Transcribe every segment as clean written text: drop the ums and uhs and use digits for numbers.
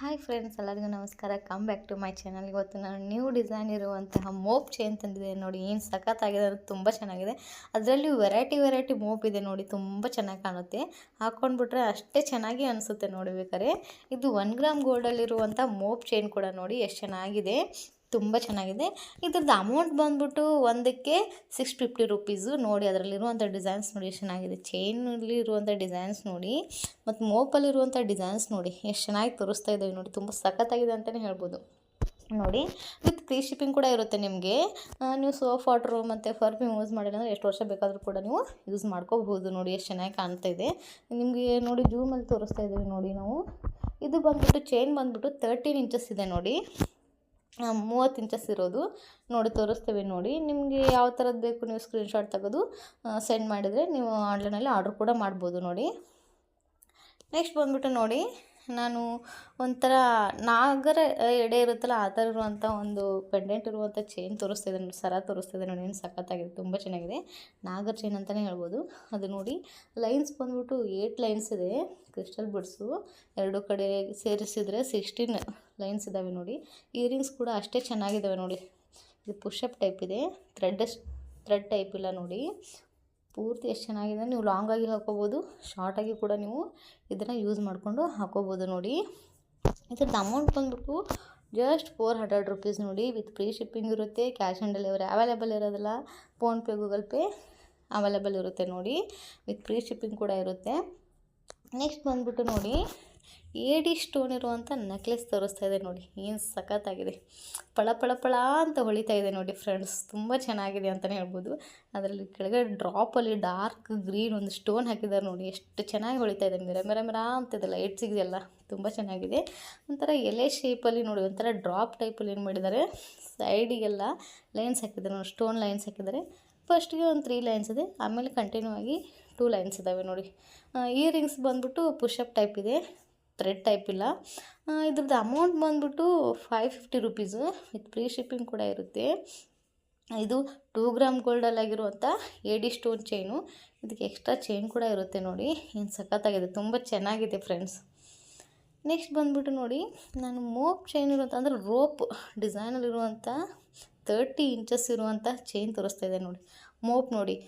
Hi friends, ಎಲ್ಲರಿಗೂ ನಮಸ್ಕಾರ. Come back to my channel. ಇವತ್ತು ನಾನು ನ್ಯೂ ಡಿಸೈನ್ ಇರುವಂತಹ ಮೋಪ್ ಚೈನ್ ತಂದಿದೆ ನೋಡಿ. ಏನು ಸಖತ್ತಾಗಿದೆ, ಅದು ತುಂಬ ಚೆನ್ನಾಗಿದೆ. ಅದರಲ್ಲಿ ವೆರೈಟಿ ಮೋಪ್ ಇದೆ ನೋಡಿ, ತುಂಬ ಚೆನ್ನಾಗಿ ಕಾಣುತ್ತೆ. ಹಾಕ್ಕೊಂಡ್ಬಿಟ್ರೆ ಅಷ್ಟೇ ಚೆನ್ನಾಗಿ ಅನಿಸುತ್ತೆ ನೋಡಿ. ಬೇಕಾದ್ರೆ ಇದು 1 ಗ್ರಾಮ್ ಗೋಲ್ಡಲ್ಲಿರುವಂಥ ಮೋಪ್ ಚೈನ್ ಕೂಡ ನೋಡಿ ಎಷ್ಟು ಚೆನ್ನಾಗಿದೆ, ತುಂಬ ಚೆನ್ನಾಗಿದೆ. ಇದ್ರದ್ದು ಅಮೌಂಟ್ ಬಂದ್ಬಿಟ್ಟು ಒಂದಕ್ಕೆ 650 ರುಪೀಸು ನೋಡಿ. ಅದರಲ್ಲಿರುವಂಥ ಡಿಸೈನ್ಸ್ ನೋಡಿ ಎಷ್ಟು ಚೆನ್ನಾಗಿದೆ. ಚೈನಲ್ಲಿ ಇರುವಂಥ ಡಿಸೈನ್ಸ್ ನೋಡಿ, ಮತ್ತು ಮೋಪಲ್ಲಿರುವಂಥ ಡಿಸೈನ್ಸ್ ನೋಡಿ ಎಷ್ಟು ಚೆನ್ನಾಗಿ ತೋರಿಸ್ತಾ ಇದ್ದಾವೆ ನೋಡಿ. ತುಂಬ ಸಖತ್ತಾಗಿದೆ ಅಂತಲೇ ಹೇಳ್ಬೋದು ನೋಡಿ. ವಿತ್ ಫ್ರೀ ಶಿಪ್ಪಿಂಗ್ ಕೂಡ ಇರುತ್ತೆ ನಿಮಗೆ. ನೀವು ಸೋಪ್ ವಾಟ್ರು ಮತ್ತು ಪರ್ಫ್ಯೂಮ್ ಯೂಸ್ ಮಾಡಿಲ್ಲ ಅಂದರೆ ಎಷ್ಟು ವರ್ಷ ಬೇಕಾದರೂ ಕೂಡ ನೀವು ಯೂಸ್ ಮಾಡ್ಕೋಬಹುದು ನೋಡಿ. ಎಷ್ಟು ಚೆನ್ನಾಗಿ ಕಾಣ್ತಾ ಇದೆ ನಿಮಗೆ ನೋಡಿ. ಜೂಮಲ್ಲಿ ತೋರಿಸ್ತಾ ಇದ್ದೀವಿ ನೋಡಿ ನಾವು. ಇದು ಬಂದ್ಬಿಟ್ಟು ಚೈನ್ ಬಂದ್ಬಿಟ್ಟು 13 ಇಂಚಸ್ ಇದೆ ನೋಡಿ, 30 ಇಂಚಸ್ ಇರೋದು ನೋಡಿ. ತೋರಿಸ್ತೇವೆ ನೋಡಿ. ನಿಮಗೆ ಯಾವ ಥರದ್ದು ಬೇಕು ನೀವು ಸ್ಕ್ರೀನ್ಶಾಟ್ ತೆಗೆದು ಸೆಂಡ್ ಮಾಡಿದರೆ ನೀವು ಆನ್ಲೈನಲ್ಲಿ ಆರ್ಡ್ರ್ ಕೂಡ ಮಾಡ್ಬೋದು ನೋಡಿ. ನೆಕ್ಸ್ಟ್ ಬಂದ್ಬಿಟ್ಟು ನೋಡಿ, ನಾನು ಒಂಥರ ನಾಗರ ಎಡೆ ಇರುತ್ತಲ್ಲ ಆ ಥರ ಇರುವಂಥ ಒಂದು ಪೆಂಡೆಂಟ್ ಇರುವಂಥ ಚೈನ್ ತೋರಿಸ್ತಿದೆ ನೋಡಿ, ಸರ ತೋರಿಸ್ತಿದೆ ನೋಡಿ. ಏನು ಸಖತ್ತಾಗಿದೆ, ತುಂಬ ಚೆನ್ನಾಗಿದೆ. ನಾಗರ ಚೈನ್ ಅಂತಲೇ ಹೇಳ್ಬೋದು. ಅದು ನೋಡಿ ಲೈನ್ಸ್ ಬಂದ್ಬಿಟ್ಟು 8 ಲೈನ್ಸ್ ಇದೆ, ಕ್ರಿಸ್ಟಲ್ ಬಿಡ್ಸು. ಎರಡು ಕಡೆ ಸೇರಿಸಿದರೆ 16 ಲೈನ್ಸ್ ಇದ್ದಾವೆ ನೋಡಿ. ಇಯರಿಂಗ್ಸ್ ಕೂಡ ಅಷ್ಟೇ ಚೆನ್ನಾಗಿದ್ದಾವೆ ನೋಡಿ. ಇದು ಪುಷಪ್ ಟೈಪ್ ಇದೆ, ಥ್ರೆಡ್ ಟೈಪ್ ಇಲ್ಲ ನೋಡಿ. ಪೂರ್ತಿ ಎಷ್ಟು ಚೆನ್ನಾಗಿದೆ. ನೀವು ಲಾಂಗಾಗಿ ಹಾಕೋಬೋದು, ಶಾರ್ಟಾಗಿ ಕೂಡ ನೀವು ಇದನ್ನು ಯೂಸ್ ಮಾಡಿಕೊಂಡು ಹಾಕೋಬೋದು ನೋಡಿ. ಇದ್ರದ್ದು ಅಮೌಂಟ್ ಬಂದ್ಬಿಟ್ಟು ಜಸ್ಟ್ 400 ರುಪೀಸ್ ನೋಡಿ. ವಿತ್ ಫ್ರೀ ಶಿಪ್ಪಿಂಗ್ ಇರುತ್ತೆ. ಕ್ಯಾಶ್ ಆನ್ ಡೆಲಿವರಿ ಅವೈಲೇಬಲ್ ಇರೋದಿಲ್ಲ. ಫೋನ್ಪೇ, ಗೂಗಲ್ ಪೇ ಅವೈಲೇಬಲ್ ಇರುತ್ತೆ ನೋಡಿ. ವಿತ್ ಫ್ರೀ ಶಿಪ್ಪಿಂಗ್ ಕೂಡ ಇರುತ್ತೆ. ನೆಕ್ಸ್ಟ್ ಬಂದ್ಬಿಟ್ಟು ನೋಡಿ, ಏಡಿ ಸ್ಟೋನ್ ಇರುವಂಥ ನೆಕ್ಲೆಸ್ ತೋರಿಸ್ತಾ ಇದೆ ನೋಡಿ. ಏನು ಸಖತ್ತಾಗಿದೆ, ಪಳ ಅಂತ ಹೊಳಿತಾ ಇದೆ ನೋಡಿ ಫ್ರೆಂಡ್ಸ್. ತುಂಬ ಚೆನ್ನಾಗಿದೆ ಅಂತಲೇ ಹೇಳ್ಬೋದು. ಅದರಲ್ಲಿ ಕೆಳಗಡೆ ಡ್ರಾಪಲ್ಲಿ ಡಾರ್ಕ್ ಗ್ರೀನ್ ಒಂದು ಸ್ಟೋನ್ ಹಾಕಿದ್ದಾರೆ ನೋಡಿ. ಎಷ್ಟು ಚೆನ್ನಾಗಿ ಹೊಳಿತಾ ಇದೆ, ಮೆರ ಅಂತಿದೆ, ಲೈಟ್ಸಿಗೆಲ್ಲ ತುಂಬ ಚೆನ್ನಾಗಿದೆ. ಒಂಥರ ಎಲೆ ಶೇಪಲ್ಲಿ ನೋಡಿ, ಒಂಥರ ಡ್ರಾಪ್ ಟೈಪಲ್ಲಿ ಏನು ಮಾಡಿದ್ದಾರೆ, ಸೈಡಿಗೆಲ್ಲ ಲೈನ್ಸ್ ಹಾಕಿದ್ದಾರೆ ನೋಡಿ, ಸ್ಟೋನ್ ಲೈನ್ಸ್ ಹಾಕಿದ್ದಾರೆ. ಫಸ್ಟಿಗೆ ಒಂದು 3 ಲೈನ್ಸ್ ಇದೆ, ಆಮೇಲೆ ಕಂಟಿನ್ಯೂ ಆಗಿ 2 ಲೈನ್ಸ್ ಇದ್ದಾವೆ ನೋಡಿ. ಇಯರಿಂಗ್ಸ್ ಬಂದ್ಬಿಟ್ಟು ಪುಷಪ್ ಟೈಪ್ ಇದೆ, ಥ್ರೆಡ್ ಟೈಪ್ ಇಲ್ಲ. ಇದ್ರದ್ದು ಅಮೌಂಟ್ ಬಂದ್ಬಿಟ್ಟು 550 ರುಪೀಸು. ವಿತ್ ಫ್ರೀ ಶಿಪ್ಪಿಂಗ್ ಕೂಡ ಇರುತ್ತೆ. ಇದು 2 ಗ್ರಾಮ್ ಗೋಲ್ಡಲ್ಲಾಗಿರುವಂಥ ಏಡಿ ಸ್ಟೋನ್ ಚೈನು. ಇದಕ್ಕೆ ಎಕ್ಸ್ಟ್ರಾ ಚೈನ್ ಕೂಡ ಇರುತ್ತೆ ನೋಡಿ. ಏನು ಸಖತ್ತಾಗಿದೆ, ತುಂಬ ಚೆನ್ನಾಗಿದೆ ಫ್ರೆಂಡ್ಸ್. ನೆಕ್ಸ್ಟ್ ಬಂದ್ಬಿಟ್ಟು ನೋಡಿ, ನಾನು ಮೋಪ್ ಚೈನ್ ಇರುವಂಥ ಅಂದರೆ ರೋಪ್ ಡಿಸೈನಲ್ಲಿರುವಂಥ 30 ಇಂಚಸ್ ಇರುವಂಥ ಚೈನ್ ತೋರಿಸ್ತಾ ಇದೆ ನೋಡಿ. ಮೋಪ್ ನೋಡಿ,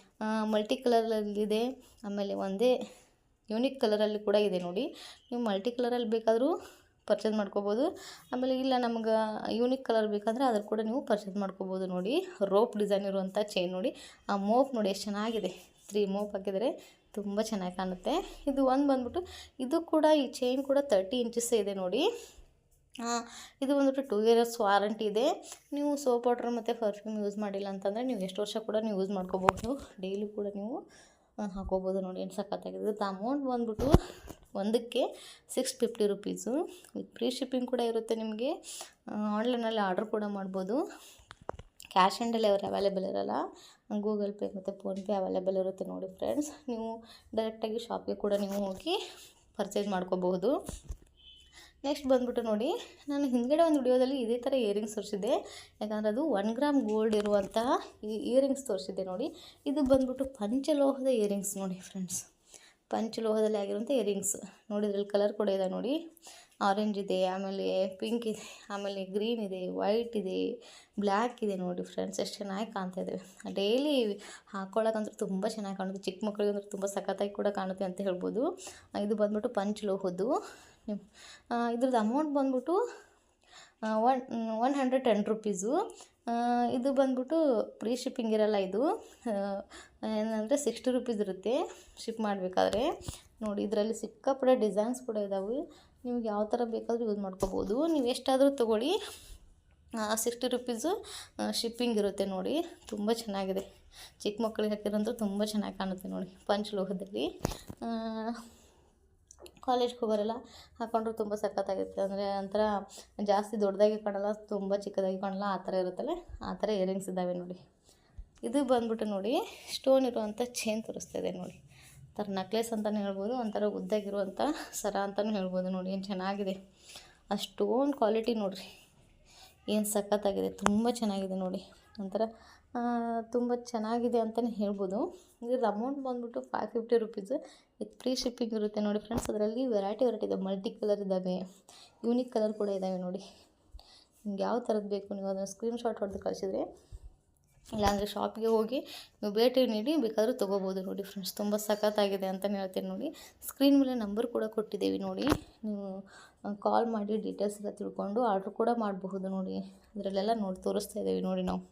ಮಲ್ಟಿ ಕಲರಲ್ಲಿದೆ, ಆಮೇಲೆ ಒಂದೇ ಯೂನಿಕ್ ಕಲರಲ್ಲಿ ಕೂಡ ಇದೆ ನೋಡಿ. ನೀವು ಮಲ್ಟಿ ಕಲರಲ್ಲಿ ಬೇಕಾದರೂ ಪರ್ಚೇಸ್ ಮಾಡ್ಕೋಬೋದು. ಆಮೇಲೆ ಇಲ್ಲ ನಮ್ಗೆ ಯೂನಿಕ್ ಕಲರ್ ಬೇಕಂದರೆ ಅದ್ರ ಕೂಡ ನೀವು ಪರ್ಚೇಸ್ ಮಾಡ್ಕೋಬೋದು ನೋಡಿ. ರೋಪ್ ಡಿಸೈನ್ ಇರುವಂಥ ಚೈನ್ ನೋಡಿ. ಆ ಮೋಪ್ ನೋಡಿ ಎಷ್ಟು ಚೆನ್ನಾಗಿದೆ. 3 ಮೋಪ್ ಹಾಕಿದರೆ ತುಂಬ ಚೆನ್ನಾಗಿ ಕಾಣುತ್ತೆ. ಇದು ಒಂದು ಬಂದ್ಬಿಟ್ಟು, ಇದು ಕೂಡ ಈ ಚೈನ್ ಕೂಡ 30 ಇಂಚಸ್ಸೇ ಇದೆ ನೋಡಿ. ಇದು ಬಂದ್ಬಿಟ್ಟು 2 ಇಯರ್ಸ್ ವಾರಂಟಿ ಇದೆ. ನೀವು ಸೋಪ್ ವಾಟರ್ ಮತ್ತು ಪರ್ಫ್ಯೂಮ್ ಯೂಸ್ ಮಾಡಿಲ್ಲ ಅಂತಂದರೆ ನೀವು ಎಷ್ಟು ವರ್ಷ ಕೂಡ ನೀವು ಯೂಸ್ ಮಾಡ್ಕೋಬೋದು. ಡೈಲಿ ಕೂಡ ನೀವು ಹಾಕೋಬೋದು ನೋಡಿ. ಏನು ಸಖತ್ತಾಗಿದೆ. ಇದು ಅಮೌಂಟ್ ಬಂದ್ಬಿಟ್ಟು ಒಂದಕ್ಕೆ 650 ರುಪೀಸು. ವಿತ್ ಫ್ರೀ ಶಿಪ್ಪಿಂಗ್ ಕೂಡ ಇರುತ್ತೆ ನಿಮಗೆ. ಆನ್ಲೈನಲ್ಲಿ ಆರ್ಡ್ರ್ ಕೂಡ ಮಾಡ್ಬೋದು. ಕ್ಯಾಶ್ ಆನ್ ಡೆಲಿವರಿ ಅವೈಲೇಬಲ್ ಇರೋಲ್ಲ. ಗೂಗಲ್ ಪೇ ಮತ್ತು ಫೋನ್ಪೇ ಅವೈಲೇಬಲ್ ಇರುತ್ತೆ ನೋಡಿ ಫ್ರೆಂಡ್ಸ್. ನೀವು ಡೈರೆಕ್ಟಾಗಿ ಶಾಪಿಗೆ ಕೂಡ ನೀವು ಹೋಗಿ ಪರ್ಚೇಸ್ ಮಾಡ್ಕೋಬಹುದು. ನೆಕ್ಸ್ಟ್ ಬಂದ್ಬಿಟ್ಟು ನೋಡಿ, ನಾನು ಹಿಂದ್ಗಡೆ ಒಂದು ವಿಡಿಯೋದಲ್ಲಿ ಇದೇ ಥರ ಇಯರಿಂಗ್ಸ್ ತೋರಿಸಿದ್ದೆ. ಯಾಕಂದರೆ ಅದು 1 ಗ್ರಾಮ್ ಗೋಲ್ಡ್ ಇರುವಂತಹ ಇಯರಿಂಗ್ಸ್ ತೋರಿಸಿದ್ದೆ ನೋಡಿ. ಇದು ಬಂದ್ಬಿಟ್ಟು ಪಂಚಲೋಹದ ಇಯರಿಂಗ್ಸ್ ನೋಡಿ ಫ್ರೆಂಡ್ಸ್. ಪಂಚಲೋಹದಲ್ಲಿ ಆಗಿರುವಂಥ ಇಯರಿಂಗ್ಸ್ ನೋಡಿ. ಇದ್ರಲ್ಲಿ ಕಲರ್ ಕೂಡ ಇದೆ ನೋಡಿ. ಆರೆಂಜ್ ಇದೆ, ಆಮೇಲೆ ಪಿಂಕ್ ಇದೆ, ಆಮೇಲೆ ಗ್ರೀನ್ ಇದೆ, ವೈಟ್ ಇದೆ, ಬ್ಲ್ಯಾಕ್ ಇದೆ ನೋಡಿ ಫ್ರೆಂಡ್ಸ್. ಎಷ್ಟು ಚೆನ್ನಾಗಿ ಕಾಣ್ತಾ ಇದ್ದಾವೆ. ಡೈಲಿ ಹಾಕ್ಕೊಳ್ಳೋಕ್ಕಂದ್ರೆ ತುಂಬ ಚೆನ್ನಾಗಿ ಕಾಣುತ್ತೆ. ಚಿಕ್ಕ ಮಕ್ಕಳಿಗೆ ಅಂದ್ರೆ ತುಂಬ ಸಖತ್ತಾಗಿ ಕೂಡ ಕಾಣುತ್ತೆ ಅಂತ ಹೇಳ್ಬೋದು. ಇದು ಬಂದ್ಬಿಟ್ಟು ಪಂಚಲೋಹದ್ದು. ಇದ್ರದ್ದು ಅಮೌಂಟ್ ಬಂದ್ಬಿಟ್ಟು 110 ರುಪೀಸು. ಇದು ಬಂದ್ಬಿಟ್ಟು ಫ್ರೀ ಶಿಪ್ಪಿಂಗ್ ಇರೋಲ್ಲ. ಇದು ಏನಂದರೆ 60 ರುಪೀಸ್ ಇರುತ್ತೆ ಶಿಪ್ ಮಾಡಬೇಕಾದ್ರೆ ನೋಡಿ. ಇದರಲ್ಲಿ ಸಿಕ್ಕಾಪಟ್ಟೆ ಡಿಸೈನ್ಸ್ ಕೂಡ ಇದ್ದಾವೆ. ನಿಮ್ಗೆ ಯಾವ ಥರ ಬೇಕಾದರೂ ಯೂಸ್ ಮಾಡ್ಕೋಬೋದು. ನೀವು ಎಷ್ಟಾದರೂ ತೊಗೊಳ್ಳಿ, 60 ರುಪೀಸು ಶಿಪ್ಪಿಂಗ್ ಇರುತ್ತೆ ನೋಡಿ. ತುಂಬ ಚೆನ್ನಾಗಿದೆ. ಚಿಕ್ಕ ಮಕ್ಕಳಿಗೆ ಹಾಕಿರೋಂಥ ತುಂಬ ಚೆನ್ನಾಗಿ ಕಾಣುತ್ತೆ ನೋಡಿ. ಪಂಚಲೋಹದಲ್ಲಿ ಕಾಲೇಜ್ಗೆ ಹೋಗೋರೆಲ್ಲ ಹಾಕೊಂಡ್ರೆ ತುಂಬ ಸಖತ್ತಾಗಿರುತ್ತೆ. ಅಂದರೆ ಒಂಥರ ಜಾಸ್ತಿ ದೊಡ್ಡದಾಗಿ ಕಾಣಲ್ಲ, ತುಂಬ ಚಿಕ್ಕದಾಗಿ ಕಾಣಲ್ಲ, ಆ ಥರ ಇರುತ್ತಲ್ಲ, ಆ ಥರ ಇಯರಿಂಗ್ಸ್ ಇದ್ದಾವೆ ನೋಡಿ. ಇದು ಬಂದ್ಬಿಟ್ಟು ನೋಡಿ, ಸ್ಟೋನ್ ಇರುವಂಥ ಚೈನ್ ತೋರಿಸ್ತಾ ಇದೆ ನೋಡಿ. ಒಂಥರ ನೆಕ್ಲೆಸ್ ಅಂತಲೇ ಹೇಳ್ಬೋದು, ಒಂಥರ ಉದ್ದಾಗಿರುವಂಥ ಸರ ಅಂತಲೂ ಹೇಳ್ಬೋದು ನೋಡಿ. ಏನು ಚೆನ್ನಾಗಿದೆ. ಆ ಸ್ಟೋನ್ ಕ್ವಾಲಿಟಿ ನೋಡಿರಿ, ಏನು ಸಖತ್ತಾಗಿದೆ, ತುಂಬ ಚೆನ್ನಾಗಿದೆ ನೋಡಿ. ಒಂಥರ ತುಂಬ ಚೆನ್ನಾಗಿದೆ ಅಂತಲೇ ಹೇಳ್ಬೋದು. ಇದ್ರದ್ದು ಅಮೌಂಟ್ ಬಂದ್ಬಿಟ್ಟು 550 ರುಪೀಸು. ವಿತ್ ಫ್ರೀ ಶಿಪ್ಪಿಂಗ್ ಇರುತ್ತೆ ನೋಡಿ ಫ್ರೆಂಡ್ಸ್. ಅದರಲ್ಲಿ ವೆರೈಟಿ ಇದೆ, ಮಲ್ಟಿ ಕಲರ್ ಇದ್ದಾವೆ. ಯೂನಿಕ್ ಕಲರ್ ಕೂಡ ಇದ್ದಾವೆ ನೋಡಿ. ನಿಮ್ಗೆ ಯಾವ ಥರದ್ದು ಬೇಕು ನೀವು ಅದನ್ನು ಸ್ಕ್ರೀನ್ಶಾಟ್ ಹೊಡೆದು ಕಳಿಸಿದರೆ, ಇಲ್ಲಾಂದರೆ ಶಾಪಿಗೆ ಹೋಗಿ ನೀವು ಭೇಟಿ ನೀಡಿ ಬೇಕಾದರೂ ತೊಗೋಬೋದು ನೋಡಿ ಫ್ರೆಂಡ್ಸ್. ತುಂಬ ಸಖತ್ತಾಗಿದೆ ಅಂತಲೇ ಹೇಳ್ತೀನಿ ನೋಡಿ. ಸ್ಕ್ರೀನ್ ಮೇಲೆ ನಂಬರ್ ಕೂಡ ಕೊಟ್ಟಿದ್ದೀವಿ ನೋಡಿ, ನೀವು ಕಾಲ್ ಮಾಡಿ ಡೀಟೇಲ್ಸ್ ಎಲ್ಲ ತಿಳ್ಕೊಂಡು ಆರ್ಡ್ರ್ ಕೂಡ ಮಾಡಬಹುದು ನೋಡಿ. ಅದರಲ್ಲೆಲ್ಲ ನೋಡಿ ತೋರಿಸ್ತಾ ಇದ್ದೀವಿ ನೋಡಿ ನಾವು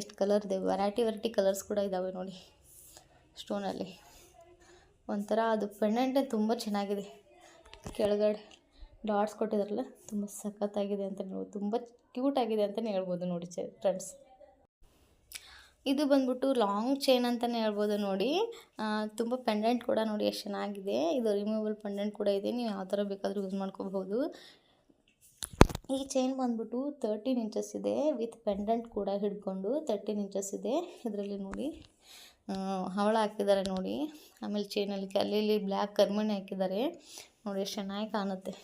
ಎಷ್ಟು ಕಲರ್ ಇದೆ. ವೆರೈಟಿ ಕಲರ್ಸ್ ಕೂಡ ಇದ್ದಾವೆ ನೋಡಿ. ಸ್ಟೋನಲ್ಲಿ ಒಂಥರ ಅದು ಪೆಂಡೆಂಟೇ ತುಂಬ ಚೆನ್ನಾಗಿದೆ. ಕೆಳಗಡೆ ಡಾಟ್ಸ್ ಕೊಟ್ಟಿದ್ದಾರಲ್ಲ, ತುಂಬ ಸಖತ್ತಾಗಿದೆ ಅಂತ ನೋಡಿ, ತುಂಬ ಕ್ಯೂಟ್ ಆಗಿದೆ ಅಂತಲೇ ಹೇಳ್ಬೋದು ನೋಡಿ ಫ್ರೆಂಡ್ಸ್. ಇದು ಬಂದ್ಬಿಟ್ಟು ಲಾಂಗ್ ಚೈನ್ ಅಂತಲೇ ಹೇಳ್ಬೋದು ನೋಡಿ. ತುಂಬ ಪೆಂಡೆಂಟ್ ಕೂಡ ನೋಡಿ ಎಷ್ಟು ಚೆನ್ನಾಗಿದೆ. ಇದು ರಿಮೂವಬಲ್ ಪೆಂಡೆಂಟ್ ಕೂಡ ಇದೆ, ನೀವು ಯಾವ ಥರ ಬೇಕಾದರೂ ಯೂಸ್ ಮಾಡ್ಕೋಬಹುದು. ಈ ಚೈನ್ ಬಂದ್ಬಿಟ್ಟು 13 ಇಂಚಸ್ ಇದೆ, ವಿತ್ ಪೆಂಡೆಂಟ್ ಕೂಡ ಹಿಡ್ಕೊಂಡು 13 ಇಂಚಸ್ ಇದೆ. ಇದರಲ್ಲಿ ನೋಡಿ ಹವಳ ಹಾಕಿದ್ದಾರೆ ನೋಡಿ. ಆಮೇಲೆ ಚೈನಲ್ಲಿ ಅಲ್ಲಿ ಬ್ಲ್ಯಾಕ್ ಕರ್ಮಣಿ ಹಾಕಿದ್ದಾರೆ ನೋಡಿ, ಎಷ್ಟು ಚೆನ್ನಾಗಿ ಕಾಣುತ್ತೆ.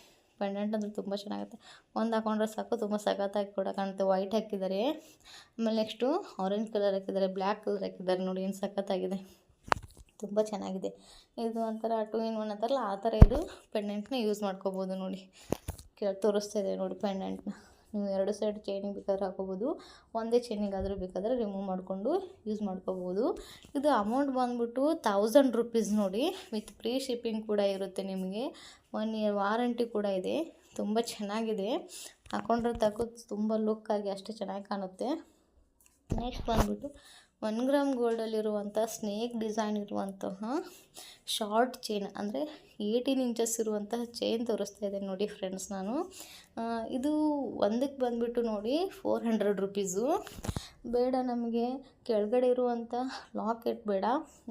ಪೆಂಡೆಂಟ್ ಅಂದರೆ ತುಂಬ ಚೆನ್ನಾಗುತ್ತೆ. ಒಂದು ಹಾಕೊಂಡ್ರೆ ಸಾಕು, ತುಂಬ ಸಖತ್ತಾಗಿ ಕೂಡ ಕಾಣುತ್ತೆ. ವೈಟ್ ಹಾಕಿದ್ದಾರೆ, ಆಮೇಲೆ ನೆಕ್ಸ್ಟು ಆರೆಂಜ್ ಕಲರ್ ಹಾಕಿದ್ದಾರೆ, ಬ್ಲ್ಯಾಕ್ ಕಲರ್ ಹಾಕಿದ್ದಾರೆ ನೋಡಿ, ಏನು ಸಖತ್ತಾಗಿದೆ, ತುಂಬ ಚೆನ್ನಾಗಿದೆ. ಇದು ಒಂಥರ 2 in 1 ಅಂತಾರಲ್ಲ, ಆ ಥರ ಇದು ಪೆಂಡೆಂಟ್ನ ಯೂಸ್ ಮಾಡ್ಕೋಬೋದು ನೋಡಿ. ತೋರಿಸ್ತಾ ಇದೆ ನೋಡಿ ಪೆಂಡೆಂಟ್ನ. ನೀವು 2 ಸೈಡ್ ಚೈನಿಗೆ ಬೇಕಾದ್ರೆ ಹಾಕೋಬೋದು, ಒಂದೇ ಚೈನಿಗಾದರೂ ಬೇಕಾದರೆ ರಿಮೂವ್ ಮಾಡಿಕೊಂಡು ಯೂಸ್ ಮಾಡ್ಕೋಬೋದು. ಇದು ಅಮೌಂಟ್ ಬಂದ್ಬಿಟ್ಟು 1000 ರೂಪೀಸ್ ನೋಡಿ, ವಿತ್ ಫ್ರೀ ಶಿಪ್ಪಿಂಗ್ ಕೂಡ ಇರುತ್ತೆ. ನಿಮಗೆ 1 year ವಾರಂಟಿ ಕೂಡ ಇದೆ. ತುಂಬ ಚೆನ್ನಾಗಿದೆ, ಹಾಕೊಂಡ್ರೆ ತಗೋ ತುಂಬ ಲುಕ್ಕಾಗಿ ಅಷ್ಟೇ ಚೆನ್ನಾಗಿ ಕಾಣುತ್ತೆ. ನೆಕ್ಸ್ಟ್ ಬಂದ್ಬಿಟ್ಟು 1 ಗ್ರಾಮ್ ಗೋಲ್ಡಲ್ಲಿರುವಂಥ ಸ್ನೇಕ್ ಡಿಸೈನ್ ಇರುವಂತಹ ಶಾರ್ಟ್ ಚೈನ್, ಅಂದರೆ 18 ಇಂಚಸ್ ಇರುವಂತಹ ಚೈನ್ ತೋರಿಸ್ತಾ ಇದೆ ನೋಡಿ ಫ್ರೆಂಡ್ಸ್ ನಾನು. ಇದು ಒಂದಕ್ಕೆ ಬಂದುಬಿಟ್ಟು ನೋಡಿ 400 ರೂಪೀಸು. ಬೇಡ ನಮಗೆ ಕೆಳಗಡೆ ಇರುವಂಥ ಲಾಕೆಟ್ ಬೇಡ,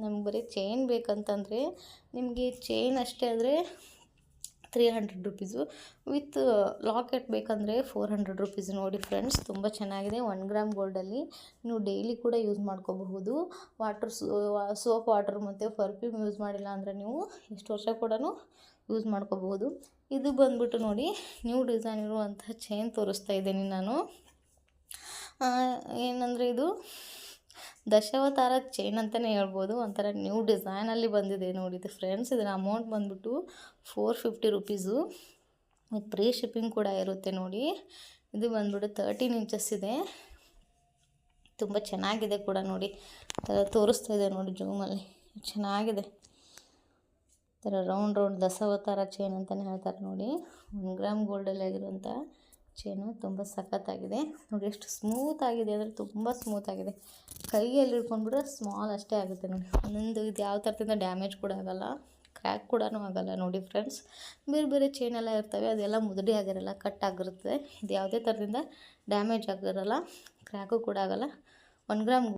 ನಮ್ಗೆ ಬರೀ ಚೈನ್ ಬೇಕಂತಂದರೆ ನಿಮಗೆ ಚೈನ್ ಅಷ್ಟೇ ಆದರೆ 300 ರೂಪೀಸು, ವಿತ್ ಲಾಕೆಟ್ ಬೇಕಂದರೆ 400 ರೂಪೀಸ್ ನೋಡಿ ಫ್ರೆಂಡ್ಸ್. ತುಂಬ ಚೆನ್ನಾಗಿದೆ. 1 ಗ್ರಾಮ್ ಗೋಲ್ಡಲ್ಲಿ ನೀವು ಡೈಲಿ ಕೂಡ ಯೂಸ್ ಮಾಡ್ಕೋಬಹುದು. ಸೋಪ್ ವಾಟರ್ ಮತ್ತು ಪರ್ಫ್ಯೂಮ್ ಯೂಸ್ ಮಾಡಿಲ್ಲ ಅಂದರೆ ನೀವು ಎಷ್ಟು ವರ್ಷ ಕೂಡ ಯೂಸ್ ಮಾಡ್ಕೋಬಹುದು. ಇದು ಬಂದ್ಬಿಟ್ಟು ನೋಡಿ ನ್ಯೂ ಡಿಸೈನ್ ಇರುವಂತಹ ಚೈನ್ ತೋರಿಸ್ತಾ ಇದ್ದೀನಿ ನಾನು. ಏನಂದರೆ ಇದು ದಶಾವತಾರ ಚೈನ್ ಅಂತಲೇ ಹೇಳ್ಬೋದು. ಒಂಥರ ನ್ಯೂ ಡಿಸೈನಲ್ಲಿ ಬಂದಿದೆ ನೋಡಿದ್ದು ಫ್ರೆಂಡ್ಸ್. ಇದರ ಅಮೌಂಟ್ ಬಂದ್ಬಿಟ್ಟು 450 ರೂಪೀಸು, ವಿತ್ ಫ್ರೀ ಶಿಪ್ಪಿಂಗ್ ಕೂಡ ಇರುತ್ತೆ ನೋಡಿ. ಇದು ಬಂದ್ಬಿಟ್ಟು 13 ಇಂಚಸ್ ಇದೆ, ತುಂಬ ಚೆನ್ನಾಗಿದೆ ಕೂಡ ನೋಡಿ. ತೋರಿಸ್ತಾ ಇದೆ ನೋಡಿ ಜೂಮಲ್ಲಿ, ಚೆನ್ನಾಗಿದೆ. ಥರ ರೌಂಡ್ ದಶಾವತಾರ ಚೈನ್ ಅಂತಲೇ ಹೇಳ್ತಾರೆ ನೋಡಿ. 1 ಗ್ರಾಮ್ ಗೋಲ್ಡಲ್ಲಿ ಆಗಿರುವಂಥ ಚೈನು ತುಂಬ ಸಖತ್ತಾಗಿದೆ ನೋಡಿ. ಎಷ್ಟು ಸ್ಮೂತ್ ಆಗಿದೆ ಅಂದರೆ ತುಂಬ ಸ್ಮೂತ್ ಆಗಿದೆ. ಕೈಯಲ್ಲಿ ಹಿಡ್ಕೊಂಡ್ಬಿಟ್ರೆ ಸ್ಮಾಲ್ ಅಷ್ಟೇ ಆಗುತ್ತೆ ನೋಡಿ. ಒಂದೊಂದು ಇದು ಯಾವ ಥರದಿಂದ ಡ್ಯಾಮೇಜ್ ಕೂಡ ಆಗೋಲ್ಲ, ಕ್ರ್ಯಾಕ್ ಕೂಡ ಆಗೋಲ್ಲ ನೋಡಿ ಫ್ರೆಂಡ್ಸ್. ಬೇರೆ ಚೈನ್ ಎಲ್ಲ ಇರ್ತವೆ, ಅದೆಲ್ಲ ಮುದುಡಿ ಆಗಿರಲ್ಲ, ಕಟ್ ಆಗಿರುತ್ತೆ. ಇದು ಯಾವುದೇ ಥರದಿಂದ ಡ್ಯಾಮೇಜ್ ಆಗಿರಲ್ಲ, ಕ್ರ್ಯಾಕು ಕೂಡ ಆಗೋಲ್ಲ. 1 ಗ್ರಾಮ್